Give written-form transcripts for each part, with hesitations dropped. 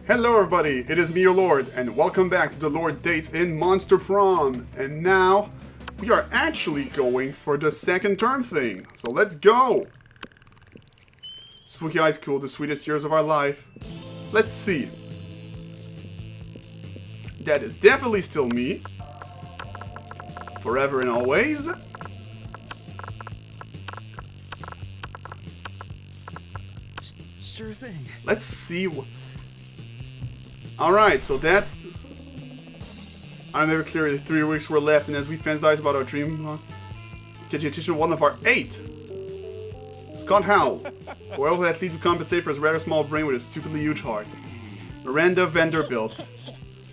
Hello everybody, it is me, your Lord, and welcome back to the Lord Dates in Monster Prom. And now, we are actually going for the second term thing. So let's go! Spooky High School, the sweetest years of our life. Let's see. That is definitely still me. Forever and always. Sure thing. Let's see. Alright, so that's... I'm never clear. 3 weeks were left, and as we fantasize about our dream, catching attention to one of our 8. Scott Howell, whoever athlete to compensate for his rather small brain with a stupidly huge heart. Miranda Vanderbilt,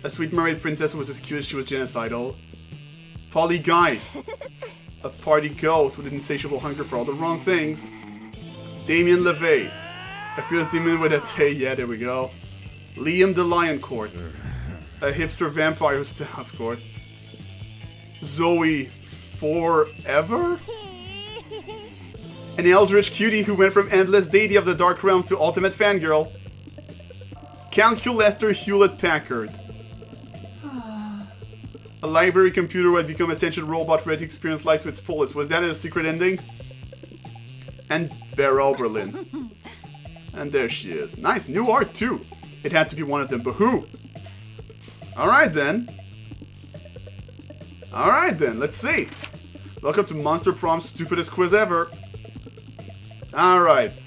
a sweet mermaid princess who was as cute as she was genocidal. Polly Geist, a party ghost with an insatiable hunger for all the wrong things. Damien LeVay, a fierce demon with a tay. Yeah, there we go. Liam the Lion Court, a hipster vampire who's still, of course. Zoe Forever? An eldritch cutie who went from endless deity of the dark realms to ultimate fangirl. Calculester Hewlett Packard. A library computer who had become a sentient robot ready to experience life to its fullest. Was that a secret ending? And Vera Oberlin. And there she is. Nice, new art too. It had to be one of them, but who? Alright then. Alright then, let's see. Welcome to Monster Prom's stupidest quiz ever. Alright.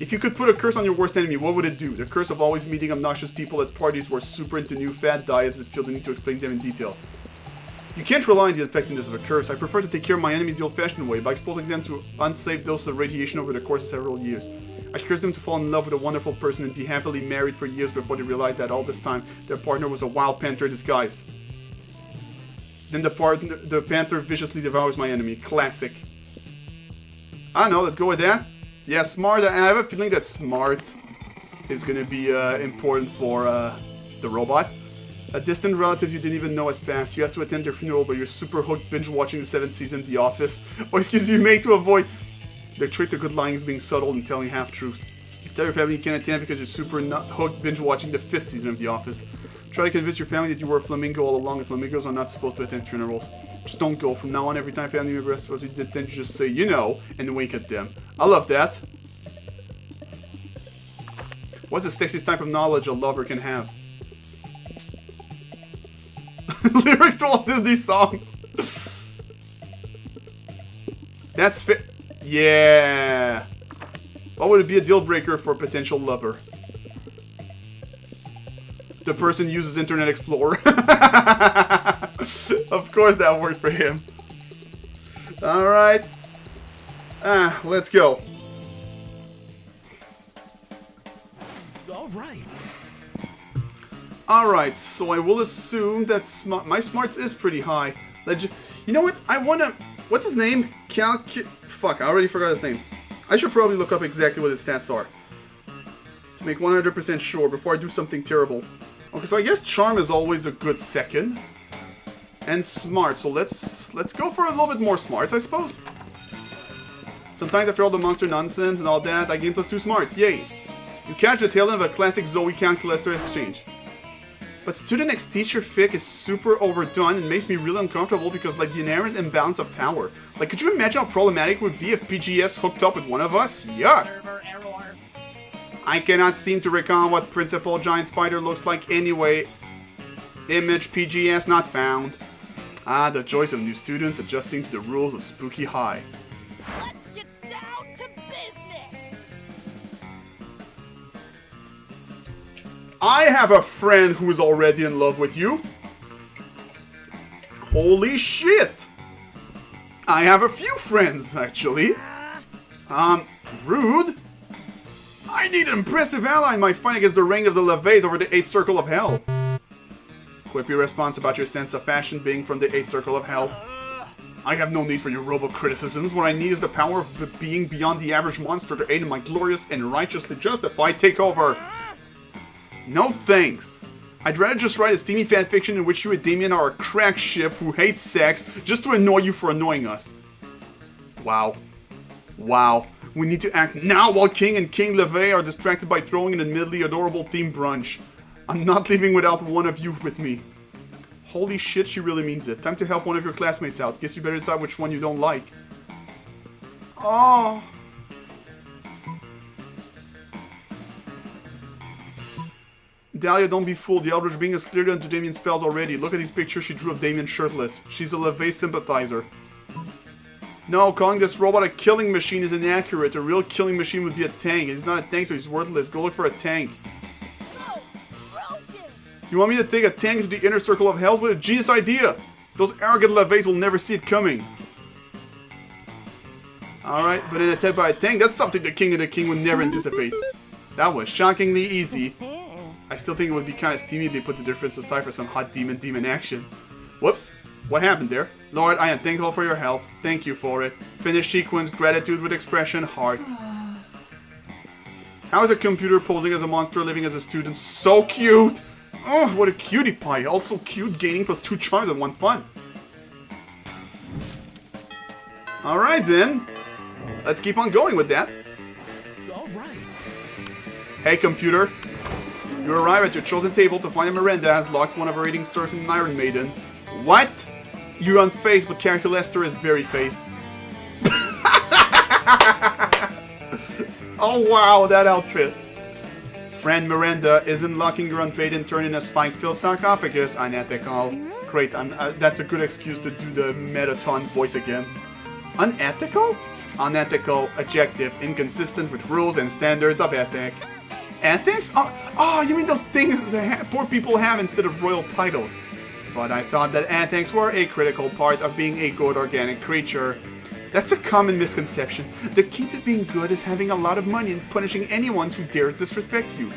If you could put a curse on your worst enemy, what would it do? The curse of always meeting obnoxious people at parties who are super into new fad diets that feel the need to explain them in detail. You can't rely on the effectiveness of a curse. I prefer to take care of my enemies the old-fashioned way, by exposing them to unsafe doses of radiation over the course of several years. I curse them to fall in love with a wonderful person and be happily married for years before they realize that all this time their partner was a wild panther disguised. Then the panther viciously devours my enemy. Classic. I don't know, let's go with that. Yeah, smart. I have a feeling that smart is going to be important for the robot. A distant relative you didn't even know has passed. You have to attend their funeral, but you're super hooked binge-watching the 7th season of The Office. Or excuse you make to avoid... The trick to good lying is being subtle and telling half-truth. Tell your family you can't attend because you're super hooked binge-watching the 5th season of The Office. Try to convince your family that you were a flamingo all along and flamingos are not supposed to attend funerals. Just don't go. From now on, every time family member asks what you did, then you just say, you know, and wink at them. I love that. What's the sexiest type of knowledge a lover can have? Lyrics to all Disney songs. That's fit. Yeah. What would it be a deal breaker for a potential lover? The person uses Internet Explorer. Of course that worked for him. Alright. Let's go. Alright. Alright, so I will assume that my smarts is pretty high. You know what? I wanna... What's his name? Fuck, I already forgot his name. I should probably look up exactly what his stats are. To make 100% sure before I do something terrible. Okay, so I guess Charm is always a good second. And Smart, so let's go for a little bit more Smarts, I suppose. Sometimes after all the monster nonsense and all that, I gain +2 Smarts, yay! You catch the tail end of a classic Zoe Calculester exchange. But student X teacher fic is super overdone and makes me really uncomfortable because like the inherent imbalance of power. Like, could you imagine how problematic it would be if PGS hooked up with one of us? Yuck! I cannot seem to recall what Principal Giant Spider looks like anyway. Image PGS not found. Ah, the joys of new students adjusting to the rules of Spooky High. Let's get down to business! I have a friend who is already in love with you. Holy shit! I have a few friends, actually. Rude. I need an impressive ally in my fight against the ring of the LeVays over the 8th Circle of Hell. Quippy response about your sense of fashion being from the 8th Circle of Hell. I have no need for your robo-criticisms. What I need is the power of being beyond the average monster to aid in my glorious and righteously justified takeover. No thanks. I'd rather just write a steamy fanfiction in which you and Damien are a crack ship who hates sex just to annoy you for annoying us. Wow. Wow. We need to act now while King and King LeVay are distracted by throwing an admittedly adorable team brunch. I'm not leaving without one of you with me. Holy shit, she really means it. Time to help one of your classmates out. Guess you better decide which one you don't like. Oh. Dahlia, don't be fooled. The Eldritch Being is clearly under Damien's spells already. Look at these pictures she drew of Damien shirtless. She's a LaVey sympathizer. No, calling this robot a killing machine is inaccurate. A real killing machine would be a tank. He's not a tank, so he's worthless. Go look for a tank. No, broken. You want me to take a tank into the inner circle of hell? What a genius idea! Those arrogant LaVeys will never see it coming. Alright, but an attack by a tank, that's something the King of the King would never anticipate. That was shockingly easy. I still think it would be kind of steamy if they put the difference aside for some hot demon action. Whoops. What happened there? Lord, I am thankful for your help. Thank you for it. Finish sequence, gratitude with expression, heart. How is a computer posing as a monster living as a student? So cute! Oh, what a cutie pie. Also cute, gaining +2 charms and 1 fun. Alright then. Let's keep on going with that. Alright. Hey computer. You arrive at your chosen table to find Miranda has locked one of her rating stars in an Iron Maiden. What? You're unfazed, but Calculester is very phased. Oh wow, that outfit. Friend Miranda is unlocking your unpaid turn in a spike-filled sarcophagus. Unethical. Great, that's a good excuse to do the Metaton voice again. Unethical? Unethical, adjective, inconsistent with rules and standards of ethic. Ethics? Oh, you mean those things that poor people have instead of royal titles. But I thought that ethics were a critical part of being a good organic creature. That's a common misconception. The key to being good is having a lot of money and punishing anyone who dares disrespect you.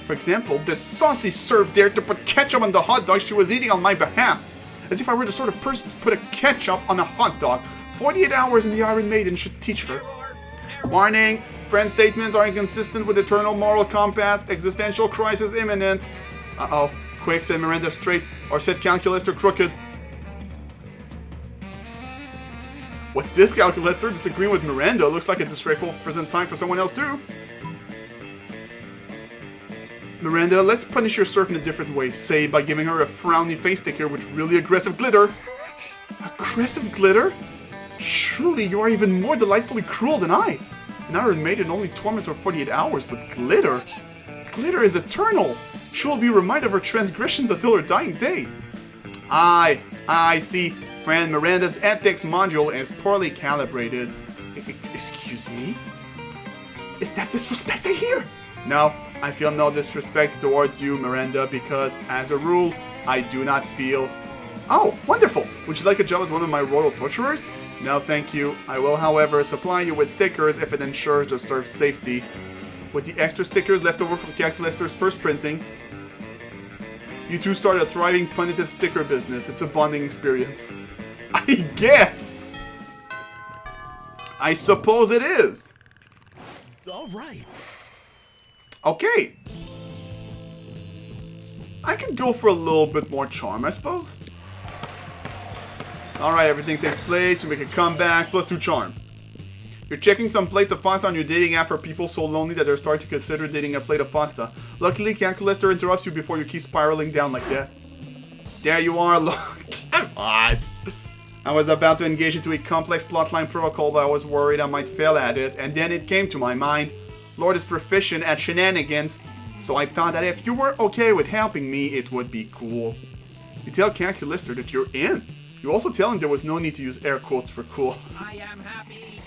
For example, this saucy serf dared to put ketchup on the hot dog she was eating on my behalf. As if I were the sort of person to put a ketchup on a hot dog. 48 hours in the Iron Maiden should teach her. Warning! Friend statements are inconsistent with eternal moral compass. Existential crisis imminent. Uh-oh. Quick, set Miranda straight, or set Calculester crooked. What's this, Calculester? Disagreeing with Miranda? Looks like it's a straightforward present time for someone else too. Miranda, let's punish your serf in a different way. Say, by giving her a frowny face sticker with really aggressive glitter. Aggressive glitter? Surely you are even more delightfully cruel than I. An Iron Maiden only torments for 48 hours, but glitter? Glitter is eternal. She will be reminded of her transgressions until her dying day. I see. Friend Miranda's ethics module is poorly calibrated. Excuse me? Is that disrespect I hear? No, I feel no disrespect towards you, Miranda, because, as a rule, I do not feel... Oh, wonderful! Would you like a job as one of my royal torturers? No, thank you. I will, however, supply you with stickers if it ensures the serf's safety. With the extra stickers left over from Calculester's first printing, you two start a thriving punitive sticker business. It's a bonding experience. I guess! I suppose it is! Alright. Okay. I could go for a little bit more charm, I suppose. Alright, everything takes place. You make a comeback, +2 charm. You're checking some plates of pasta on your dating app for people so lonely that they're starting to consider dating a plate of pasta. Luckily, Calculester interrupts you before you keep spiraling down like that. There you are, look. Come on. I was about to engage into a complex plotline protocol, but I was worried I might fail at it, and then it came to my mind. Lord is proficient at shenanigans, so I thought that if you were okay with helping me, it would be cool. You tell Calculester that you're in. You also tell him there was no need to use air quotes for cool. I am happy.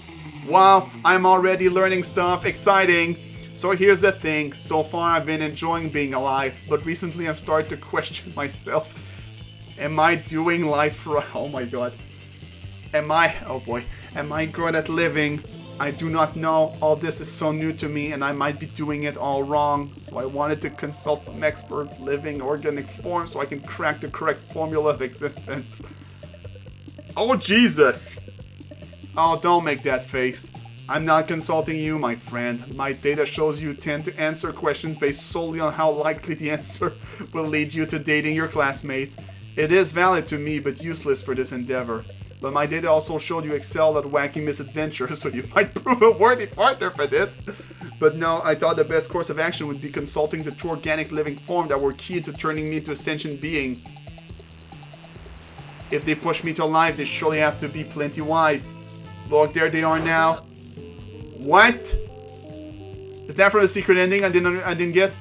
Wow, I'm already learning stuff. Exciting. So here's the thing. So far I've been enjoying being alive, but recently I've started to question myself. Am I doing life right? Oh my god. Am I good at living? I do not know. All this is so new to me and I might be doing it all wrong. So I wanted to consult some expert living organic form so I can crack the correct formula of existence. Oh Jesus! Oh, don't make that face. I'm not consulting you, my friend. My data shows you tend to answer questions based solely on how likely the answer will lead you to dating your classmates. It is valid to me, but useless for this endeavor. But my data also showed you excel at wacky misadventures, so you might prove a worthy partner for this. But no, I thought the best course of action would be consulting the two organic living form that were key to turning me into a sentient being. If they push me to life, they surely have to be plenty wise. Look, there they are now. What? Is that from the secret ending I didn't get?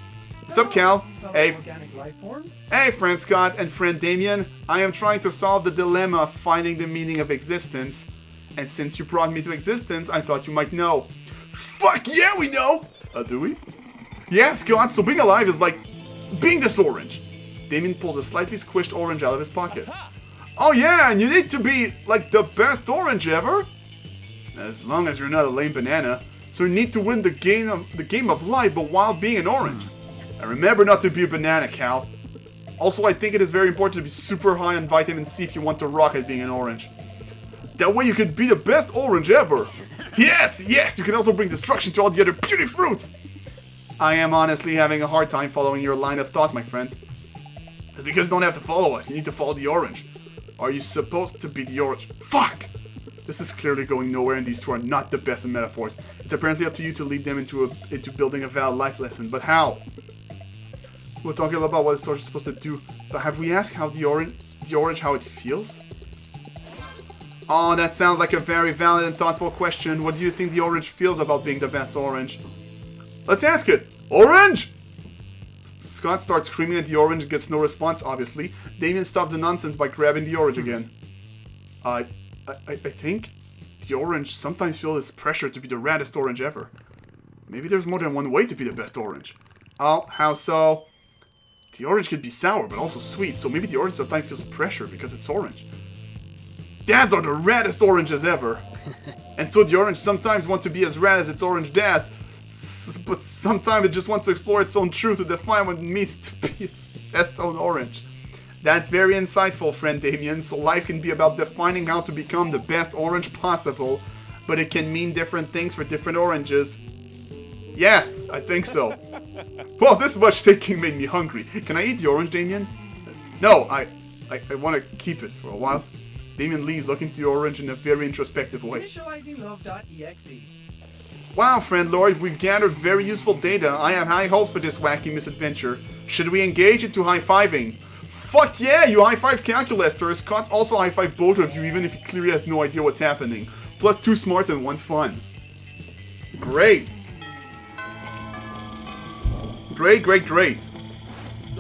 What's up, Cal? Hey. Organic life forms? Hey, friend Scott and friend Damien. I am trying to solve the dilemma of finding the meaning of existence. And since you brought me to existence, I thought you might know. Fuck yeah, we know! Do we? Yeah, Scott, so being alive is like being this orange. Damien pulls a slightly squished orange out of his pocket. Oh yeah, and you need to be like the best orange ever? As long as you're not a lame banana. So you need to win the game of life, but while being an orange. And remember not to be a banana, Cal. Also, I think it is very important to be super high on vitamin C if you want to rock at being an orange. That way you could be the best orange ever. Yes, yes, you can also bring destruction to all the other beauty fruits. I am honestly having a hard time following your line of thoughts, my friends. It's because you don't have to follow us, you need to follow the orange. Are you supposed to be the orange? Fuck! This is clearly going nowhere and these two are not the best in metaphors. It's apparently up to you to lead them into building a valid life lesson, but how? We're talking about what the orange is supposed to do, but have we asked how the orange how it feels? Oh, that sounds like a very valid and thoughtful question. What do you think the orange feels about being the best orange? Let's ask it! Orange! Scott starts screaming at the orange and gets no response, obviously. Damien stops the nonsense by grabbing the orange again. I think the orange sometimes feels this pressure to be the raddest orange ever. Maybe there's more than one way to be the best orange. Oh, how so? The orange could be sour, but also sweet, so maybe the orange sometimes feels pressure because it's orange. Dads are the raddest oranges ever. And so the orange sometimes wants to be as rad as its orange dads, but sometimes it just wants to explore its own truth to define what it means to be its best own orange. That's very insightful, friend Damien. So life can be about defining how to become the best orange possible, but it can mean different things for different oranges. Yes, I think so. Well, this much thinking made me hungry. Can I eat the orange, Damien? No, I want to keep it for a while. Damien leaves, looking at the orange in a very introspective way. Initializing love.exe. Wow, friend Lord, we've gathered very useful data. I have high hopes for this wacky misadventure. Should we engage into high-fiving? Fuck yeah, you high-five Calculester. Scott's also high-five both of you, even if he clearly has no idea what's happening. Plus 2 smarts and 1 fun. Great. Great, great, great.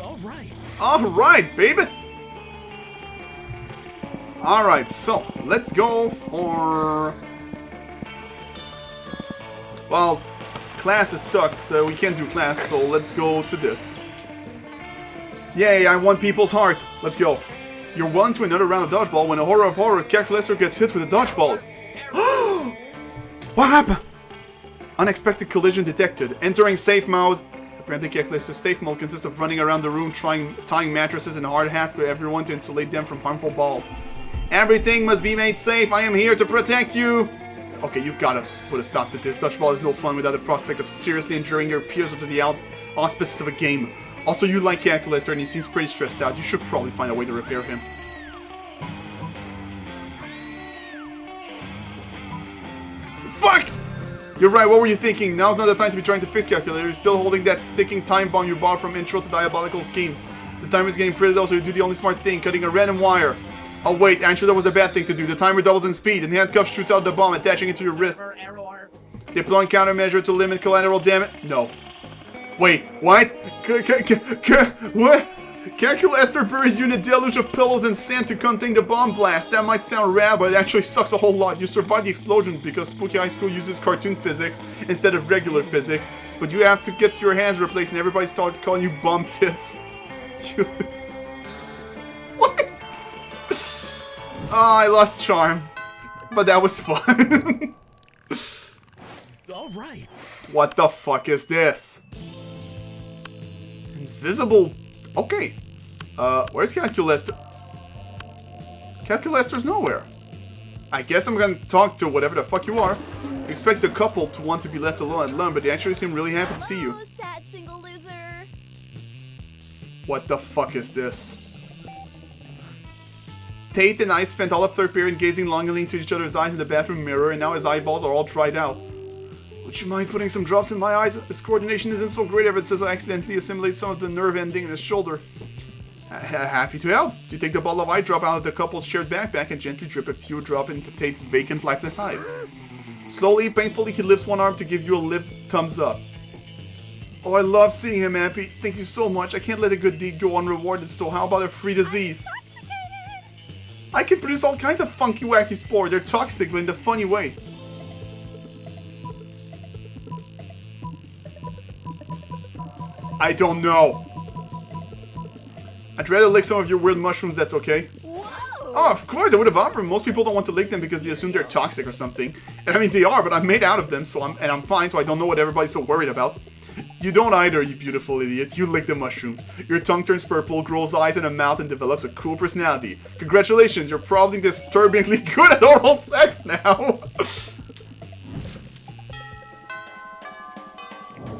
All right. Alright, baby. Alright, so let's go for... Well, class is stuck, so we can't do class, so let's go to this. Yay, I won people's heart. Let's go. You're won to another round of dodgeball when a horror of horror, Calculester gets hit with a dodgeball. What happened? Unexpected collision detected. Entering safe mode. Apparently Calculester's safe mode consists of running around the room tying mattresses and hard hats to everyone to insulate them from harmful balls. Everything must be made safe. I am here to protect you. Okay, you gotta put a stop to this. Dodgeball is no fun without the prospect of seriously injuring your peers or to the auspices of a game. Also, you like Calculester and he seems pretty stressed out. You should probably find a way to repair him. Fuck! You're right, what were you thinking? Now's not the time to be trying to fix Calculator. You're still holding that ticking time bomb you bought from Intro to Diabolical Schemes. The timer is getting pretty low, so you do the only smart thing, cutting a random wire. Oh wait, actually that was a bad thing to do. The timer doubles in speed, and handcuff shoots out the bomb, attaching it to your wrist. Deploying countermeasure to limit collateral damage. No. Wait, what? What? Calculester buries you in a deluge of pillows and sand to contain the bomb blast. That might sound rad, but it actually sucks a whole lot. You survive the explosion because Spooky High School uses cartoon physics instead of regular physics. But you have to get your hands replaced and everybody started calling you bum tits. You lose. What? Oh, I lost charm. But that was fun. All right. What the fuck is this? Invisible... Okay. Where's Calculester? Calculester's nowhere. I guess I'm gonna talk to whatever the fuck you are. Expect the couple to want to be left alone at lunch, but they actually seem really happy to see you. Oh, sad single loser. What the fuck is this? Tate and I spent all of third period gazing longingly into each other's eyes in the bathroom mirror, and now his eyeballs are all dried out. Would Would you mind putting some drops in my eyes? His coordination isn't so great ever since I accidentally assimilate some of the nerve ending in his shoulder. Happy to help. You take the bottle of eye drop out of the couple's shared backpack and gently drip a few drops into Tate's vacant, lifeless eyes. Slowly, painfully, he lifts one arm to give you a lip thumbs up. Oh, I love seeing him happy. Thank you so much. I can't let a good deed go unrewarded, so how about a free disease? I can produce all kinds of funky, wacky spores. They're toxic, but in the funny way. I don't know. I'd rather lick some of your weird mushrooms, that's okay. Oh, of course, I would have offered. Most people don't want to lick them because they assume they're toxic or something. And I mean, they are, but I'm made out of them, so I'm fine, so I don't know what everybody's so worried about. You don't either, you beautiful idiot. You lick the mushrooms. Your tongue turns purple, grows eyes and a mouth, and develops a cool personality. Congratulations, you're probably disturbingly good at oral sex now.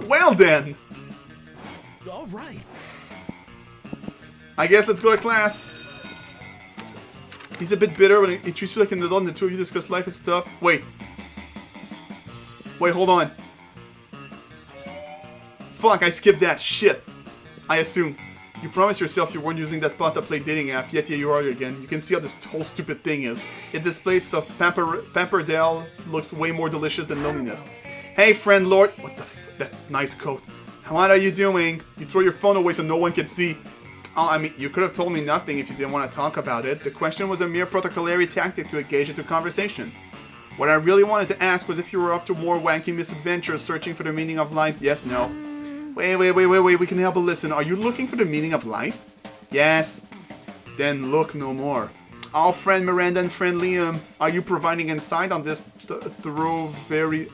Well then. All right. I guess let's go to class. He's a bit bitter when he treats you like an adult and the two of you discuss life and stuff. Wait, hold on. Fuck, I skipped that. Shit. I assume. You promised yourself you weren't using that pasta play dating app, yet here you are again. You can see how this whole stupid thing is. It displays of Pamperdale looks way more delicious than loneliness. Hey, friend lord. What the f... That's nice coat. What are you doing? You throw your phone away so no one can see. Oh, I mean, you could have told me nothing if you didn't want to talk about it. The question was a mere protocolary tactic to engage into conversation. What I really wanted to ask was if you were up to more wanky misadventures searching for the meaning of life. Yes, no. Wait, we can help but listen. Are you looking for the meaning of life? Yes. Then look no more. Oh, friend Miranda and friend Liam, are you providing insight on this through very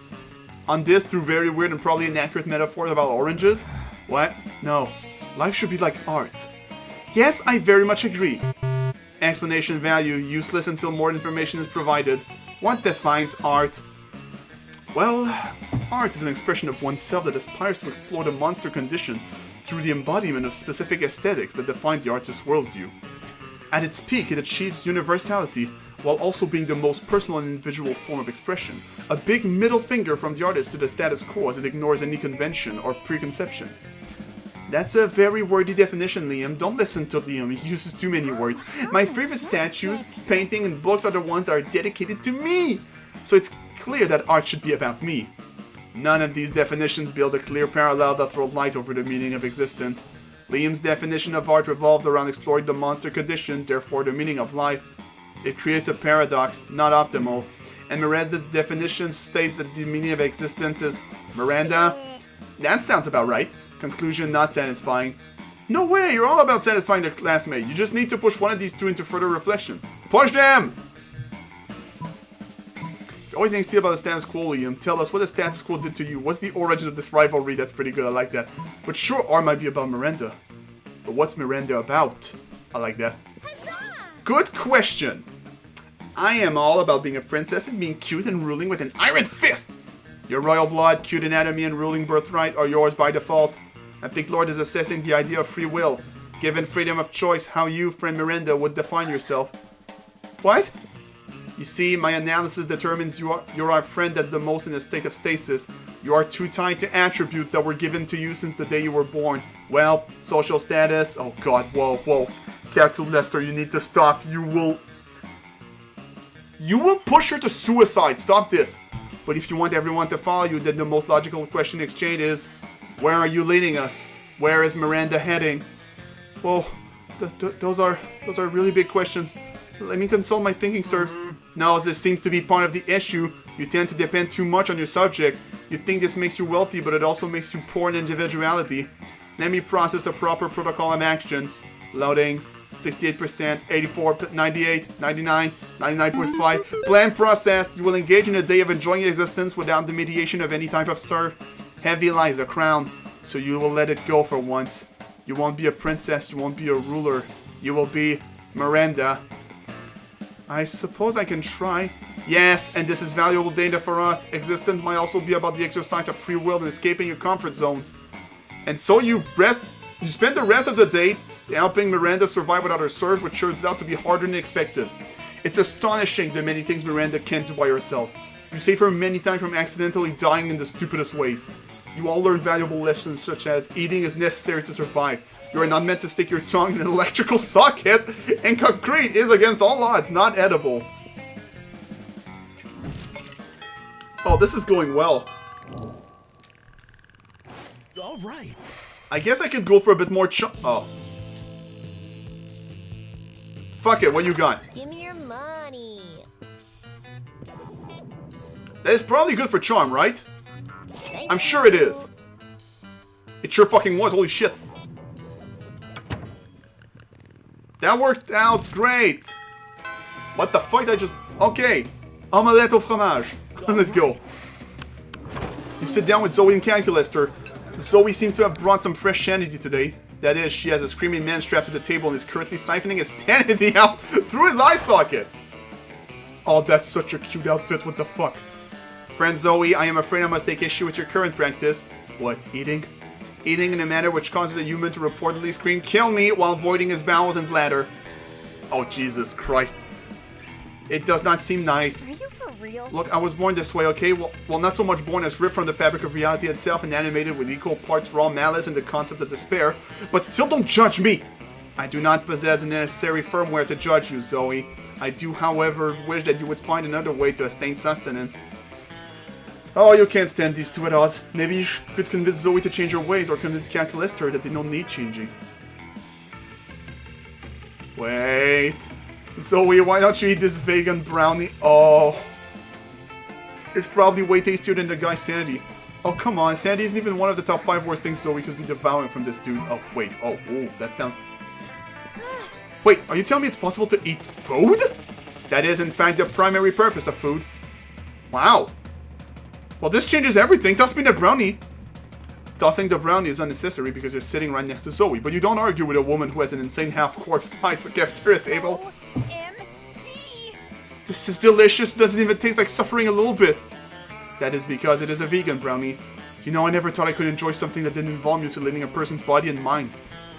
weird and probably inaccurate metaphors about oranges? What? No. Life should be like art. Yes, I very much agree. Explanation value, useless until more information is provided. What defines art? Well, art is an expression of oneself that aspires to explore the monster condition through the embodiment of specific aesthetics that define the artist's worldview. At its peak, it achieves universality while also being the most personal and individual form of expression. A big middle finger from the artist to the status quo as it ignores any convention or preconception. That's a very wordy definition, Liam. Don't listen to Liam, he uses too many words. My favorite statues, painting, and books are the ones that are dedicated to me! So it's clear that art should be about me. None of these definitions build a clear parallel that throw light over the meaning of existence. Liam's definition of art revolves around exploring the monster condition, therefore the meaning of life. It creates a paradox, not optimal. And Miranda's definition states that the meaning of existence is... Miranda? That sounds about right. Conclusion not satisfying. No way, you're all about satisfying the classmate. You just need to push one of these two into further reflection. Push them! You always think about the status quo, Liam. Tell us what the status quo did to you. What's the origin of this rivalry? That's pretty good, I like that. But sure, art might be about Miranda. But what's Miranda about? I like that. Good question. I am all about being a princess and being cute and ruling with an iron fist. Your royal blood, cute anatomy, and ruling birthright are yours by default. I think Lord is assessing the idea of free will. Given freedom of choice, how you, friend Miranda, would define yourself. What? You see, my analysis determines you're our friend that's the most in a state of stasis. You are too tied to attributes that were given to you since the day you were born. Well, social status... Oh god, whoa. Calculester, you need to stop. You will push her to suicide. Stop this. But if you want everyone to follow you, then the most logical question to exchange is, where are you leading us? Where is Miranda heading? Well, those are really big questions. Let me consult my thinking, sirs. Now, as this seems to be part of the issue, you tend to depend too much on your subject. You think this makes you wealthy, but it also makes you poor in individuality. Let me process a proper protocol of action. Loading. 68%, 84, 98, 99, 99.5. Plan processed. You will engage in a day of enjoying existence without the mediation of any type of serf. Heavy lies a crown, so you will let it go for once. You won't be a princess, you won't be a ruler. You will be Miranda. I suppose I can try. Yes, and this is valuable data for us. Existence might also be about the exercise of free will and escaping your comfort zones. And so you spend the rest of the day helping Miranda survive without her serfs, which turns out to be harder than expected. It's astonishing the many things Miranda can't do by herself. You save her many times from accidentally dying in the stupidest ways. You all learn valuable lessons such as eating is necessary to survive. You are not meant to stick your tongue in an electrical socket, and concrete is against all odds not edible. Oh, this is going well. All right. I guess I could go for a bit more oh. Fuck it, what you got? Give me your money. That is probably good for charm, right? Thank I'm sure it is. It sure fucking was, holy shit. That worked out great. What the fuck did I just... Okay. Omelette au fromage. Let's go. You sit down with Zoe and Calculester. Zoe seems to have brought some fresh sanity today. That is, she has a screaming man strapped to the table and is currently siphoning his sanity out through his eye socket. Oh, that's such a cute outfit, what the fuck. Friend Zoe, I am afraid I must take issue with your current practice. What, eating? Eating in a manner which causes a human to reportedly scream, "Kill me," while voiding his bowels and bladder. Oh, Jesus Christ. It does not seem nice. Are you for real? Look, I was born this way, okay? Well, not so much born as ripped from the fabric of reality itself and animated with equal parts raw malice and the concept of despair, but still don't judge me! I do not possess the necessary firmware to judge you, Zoe. I do, however, wish that you would find another way to sustain sustenance. Oh, you can't stand these two at odds. Maybe you could convince Zoe to change her ways, or convince Calculester that they don't need changing. Wait... Zoe, why don't you eat this vegan brownie? Oh. It's probably way tastier than the guy's sanity. Oh, come on. Sanity isn't even one of the top 5 worst things Zoe could be devouring from this dude. Oh, wait. Oh, that sounds... Wait, are you telling me it's possible to eat food? That is, in fact, the primary purpose of food. Wow. Well, this changes everything. Toss me the brownie. Tossing the brownie is unnecessary because you're sitting right next to Zoe, but you don't argue with a woman who has an insane half-corpse tied to a cafeteria table. OMG! This is delicious. Doesn't even taste like suffering a little bit. That is because it is a vegan brownie. You know, I never thought I could enjoy something that didn't involve mutilating a person's body and mind.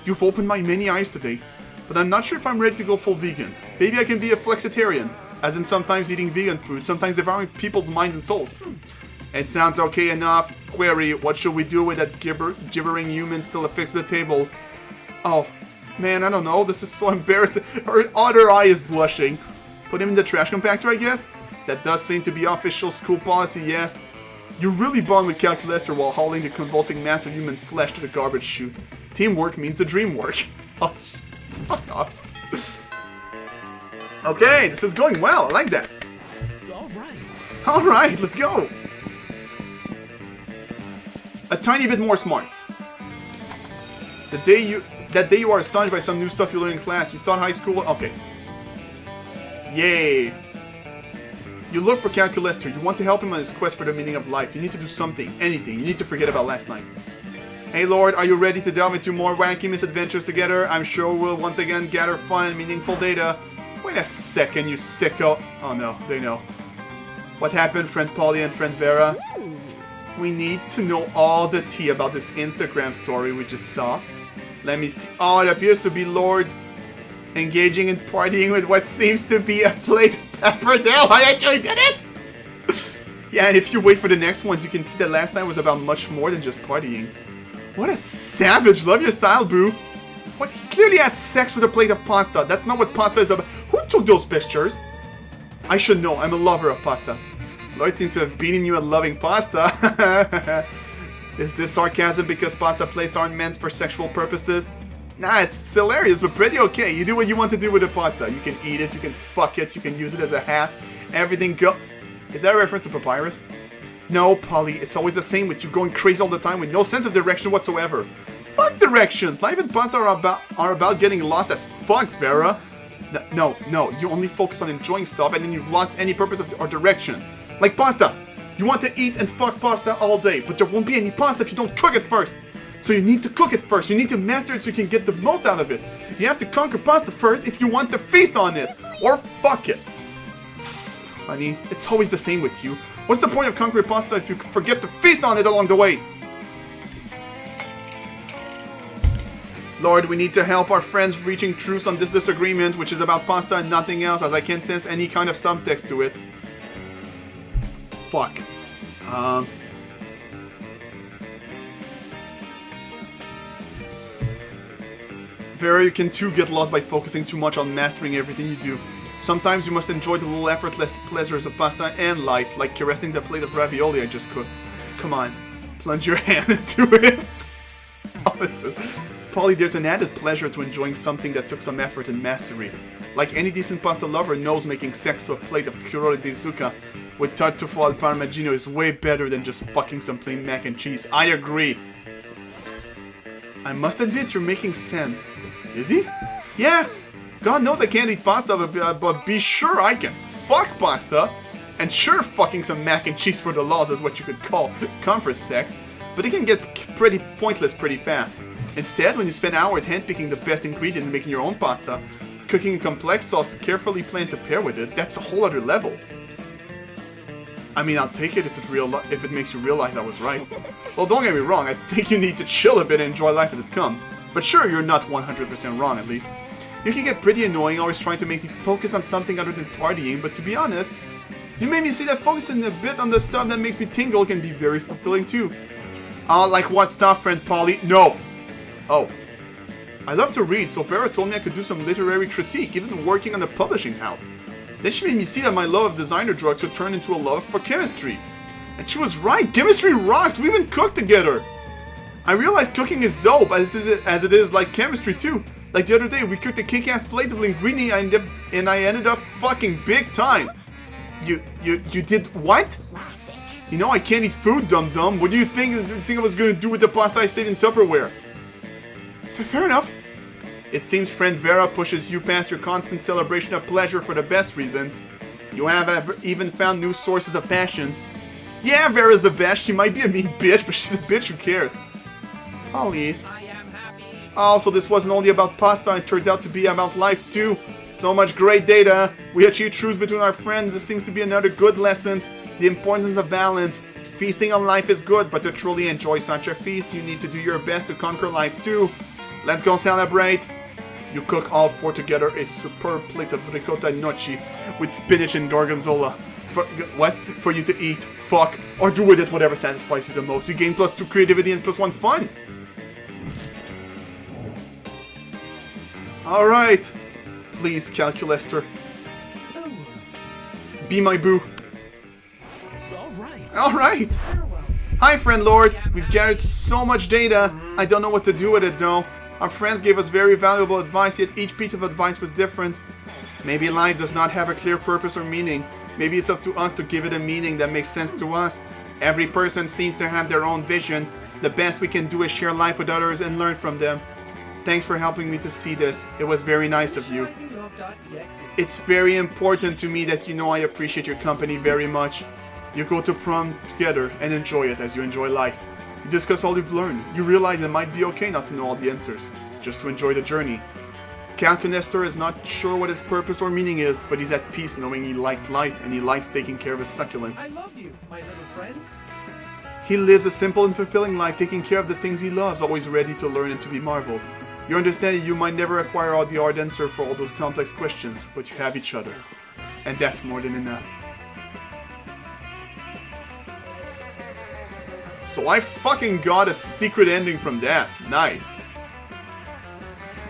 You've opened my many eyes today, but I'm not sure if I'm ready to go full vegan. Maybe I can be a flexitarian, as in sometimes eating vegan food, sometimes devouring people's minds and souls. It sounds okay enough. Query, what should we do with that gibbering human still affixed to the table? Oh, man, I don't know. This is so embarrassing. Her other eye is blushing. Put him in the trash compactor, I guess? That does seem to be official school policy, yes. You really bond with Calculester while hauling the convulsing mass of human flesh to the garbage chute. Teamwork means the dream work. Oh, fuck off. Okay, this is going well. I like that. All right. All right, let's go. A tiny bit more smarts. That day you are astonished by some new stuff you learned in class. You thought high school... Okay. Yay. You look for Calculester. You want to help him on his quest for the meaning of life. You need to do something, anything. You need to forget about last night. Hey Lord, are you ready to delve into more wacky misadventures together? I'm sure we'll once again gather fun and meaningful data. Wait a second, you sicko. Oh no, they know. What happened, friend Polly and friend Vera? We need to know all the tea about this Instagram story we just saw. Let me see. Oh, it appears to be Lord engaging in partying with what seems to be a plate of pappardelle. I actually did it! Yeah, and if you wait for the next ones, you can see that last night was about much more than just partying. What a savage. Love your style, boo. What? He clearly had sex with a plate of pasta. That's not what pasta is about. Who took those pictures? I should know. I'm a lover of pasta. Lloyd seems to have beaten you at loving pasta. Is this sarcasm because pasta plates aren't meant for sexual purposes? Nah, it's hilarious, but pretty okay. You do what you want to do with the pasta. You can eat it, you can fuck it, you can use it as a hat. Everything go... Is that a reference to Papyrus? No, Polly, it's always the same with you going crazy all the time with no sense of direction whatsoever. Fuck directions! Life and pasta are about getting lost as fuck, Vera. No, you only focus on enjoying stuff and then you've lost any purpose or direction. Like pasta. You want to eat and fuck pasta all day, but there won't be any pasta if you don't cook it first. So you need to cook it first. You need to master it so you can get the most out of it. You have to conquer pasta first if you want to feast on it. Or fuck it. Honey, it's always the same with you. What's the point of conquering pasta if you forget to feast on it along the way? Lord, we need to help our friends reaching truce on this disagreement, which is about pasta and nothing else, as I can't sense any kind of subtext to it. fuck. Vera, you can too get lost by focusing too much on mastering everything you do. Sometimes you must enjoy the little effortless pleasures of pasta and life, like caressing the plate of ravioli I just cooked. Come on, plunge your hand into it. Oh, listen. Polly, there's an added pleasure to enjoying something that took some effort and mastery. Like any decent pasta lover knows, making sex to a plate of curry di zucca with tartufo al parmigiano is way better than just fucking some plain mac and cheese. I agree. I must admit you're making sense. Is he? Yeah. God knows I can't eat pasta, but be sure I can fuck pasta. And sure, fucking some mac and cheese for the laws is what you could call comfort sex. But it can get pretty pointless pretty fast. Instead, when you spend hours handpicking the best ingredients and making your own pasta, cooking a complex sauce carefully planned to pair with it, that's a whole other level. I mean, I'll take it if it makes you realize I was right. Well, don't get me wrong, I think you need to chill a bit and enjoy life as it comes. But sure, you're not 100% wrong, at least. You can get pretty annoying always trying to make me focus on something other than partying, but to be honest, you made me see that focusing a bit on the stuff that makes me tingle can be very fulfilling too. Like what stuff, friend Polly? No! Oh. I love to read, so Vera told me I could do some literary critique, even working on a publishing house. Then she made me see that my love of designer drugs would turn into a love for chemistry. And she was right, chemistry rocks, we even cooked together! I realized cooking is dope, as it is like chemistry too. Like the other day, we cooked a kick-ass plate of linguine and I ended up fucking big time. You did what? You know I can't eat food, dum-dum. What do you think I was gonna do with the pasta I saved in Tupperware? Fair enough. It seems friend Vera pushes you past your constant celebration of pleasure for the best reasons. You have even found new sources of passion. Yeah, Vera's the best. She might be a mean bitch, but she's a bitch who cares. Polly. Oh, so this wasn't only about pasta, it turned out to be about life too. So much great data. We achieved truths between our friends. This seems to be another good lesson. The importance of balance. Feasting on life is good, but to truly enjoy such a feast, you need to do your best to conquer life too. Let's go celebrate. You cook all four together a superb plate of ricotta gnocchi with spinach and gorgonzola. For you to eat, fuck, or do with it whatever satisfies you the most. You gain +2 creativity and +1 fun. Alright. Please, Calculester. Be my boo. Alright. Hi, friend Lord. We've gathered so much data. I don't know what to do with it, though. Our friends gave us very valuable advice, yet each piece of advice was different. Maybe life does not have a clear purpose or meaning. Maybe it's up to us to give it a meaning that makes sense to us. Every person seems to have their own vision. The best we can do is share life with others and learn from them. Thanks for helping me to see this. It was very nice of you. It's very important to me that you know I appreciate your company very much. You go to prom together and enjoy it as you enjoy life. You discuss all you've learned. You realize it might be okay not to know all the answers, just to enjoy the journey. Calculester is not sure what his purpose or meaning is, but he's at peace knowing he likes life and he likes taking care of his succulents. I love you, my little friends. He lives a simple and fulfilling life, taking care of the things he loves, always ready to learn and to be marveled. You understand that you might never acquire all the hard answer for all those complex questions, but you have each other. And that's more than enough. So I fucking got a secret ending from that. Nice.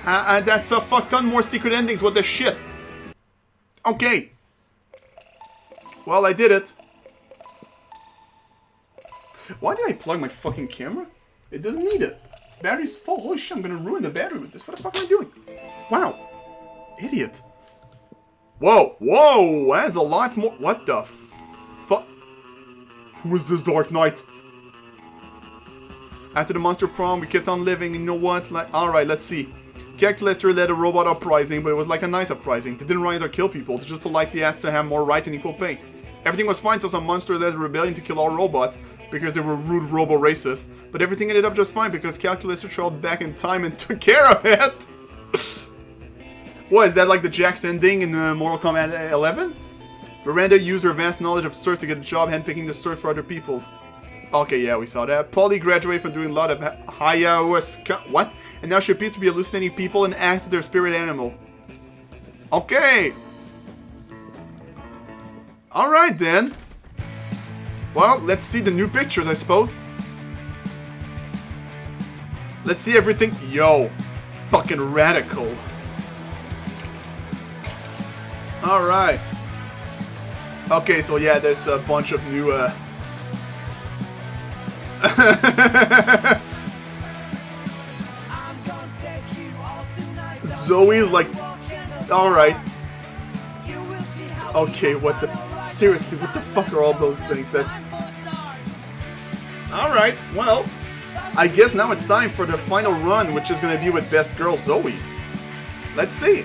That's a fuck ton more secret endings. What the shit? Okay. Well, I did it. Why did I plug my fucking camera? It doesn't need it. Battery's full. Holy shit, I'm gonna ruin the battery with this. What the fuck am I doing? Wow. Idiot. Whoa. Whoa. That's a lot more. What the fuck? Who is this Dark Knight? After the monster prom, we kept on living. You know what? Alright, let's see. Calculester led a robot uprising, but it was like a nice uprising. They didn't riot or kill people. They just politely asked to have more rights and equal pay. Everything was fine until some monster led a rebellion to kill all robots because they were rude robo-racists. But everything ended up just fine because Calculester traveled back in time and took care of it. What, is that like the Jax ending in Mortal Kombat 11? Miranda used her vast knowledge of search to get a job handpicking the search for other people. Okay, yeah, we saw that. Polly graduated from doing a lot of ayahuasca. What? And now she appears to be hallucinating people and acts as their spirit animal. Okay. Alright then. Well, let's see the new pictures, I suppose. Let's see everything. Yo, fucking radical. Alright. Okay, so yeah, there's a bunch of new, Zoe's like... Alright. Okay, what the... Seriously, what the fuck are all those things? That's... Alright, well... I guess now it's time for the final run, which is gonna be with Best Girl Zoe. Let's see.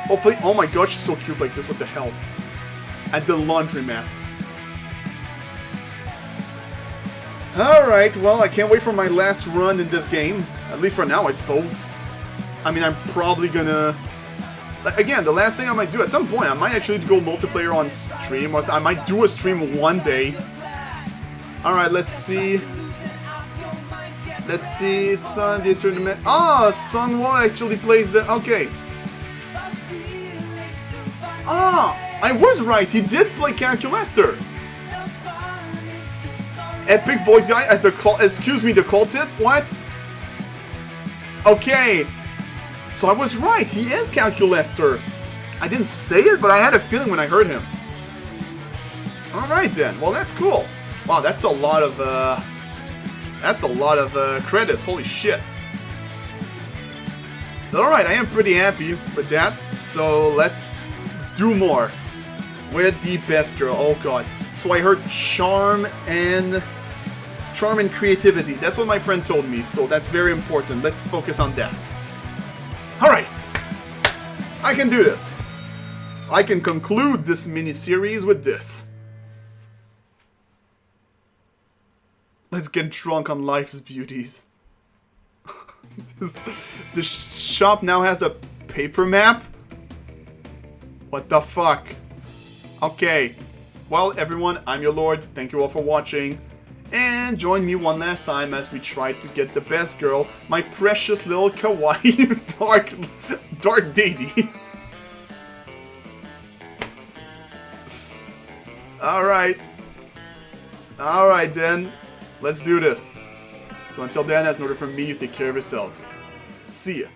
Hopefully... Oh my god, she's so cute like this, what the hell? At the laundromat. Alright, well, I can't wait for my last run in this game. At least for now, I suppose. I mean, I'm probably gonna... Again, the last thing I might do, at some point, I might actually go multiplayer on stream, or I might do a stream one day. Alright, let's see. Let's see, Sunday tournament. Ah, Sunwoo actually plays the... Okay. Ah, I was right, he did play Calculester. Epic voice guy as the call... Excuse me, the cultist? What? Okay. So I was right, he is Calculester. I didn't say it, but I had a feeling when I heard him. Alright then, well that's cool. Wow, that's a lot of, credits, holy shit. Alright, I am pretty happy with that, so let's do more. With the Best Girl, oh god. So I heard charm and creativity. That's what my friend told me, so that's very important. Let's focus on that. Alright. I can do this. I can conclude this mini-series with this. Let's get drunk on life's beauties. The shop now has a paper map? What the fuck? Okay. Well, everyone, I'm your lord. Thank you all for watching. And join me one last time as we try to get the Best Girl, my precious little kawaii dark deity. Alright. Alright then. Let's do this. So until then, as an order from me, you take care of yourselves. See ya.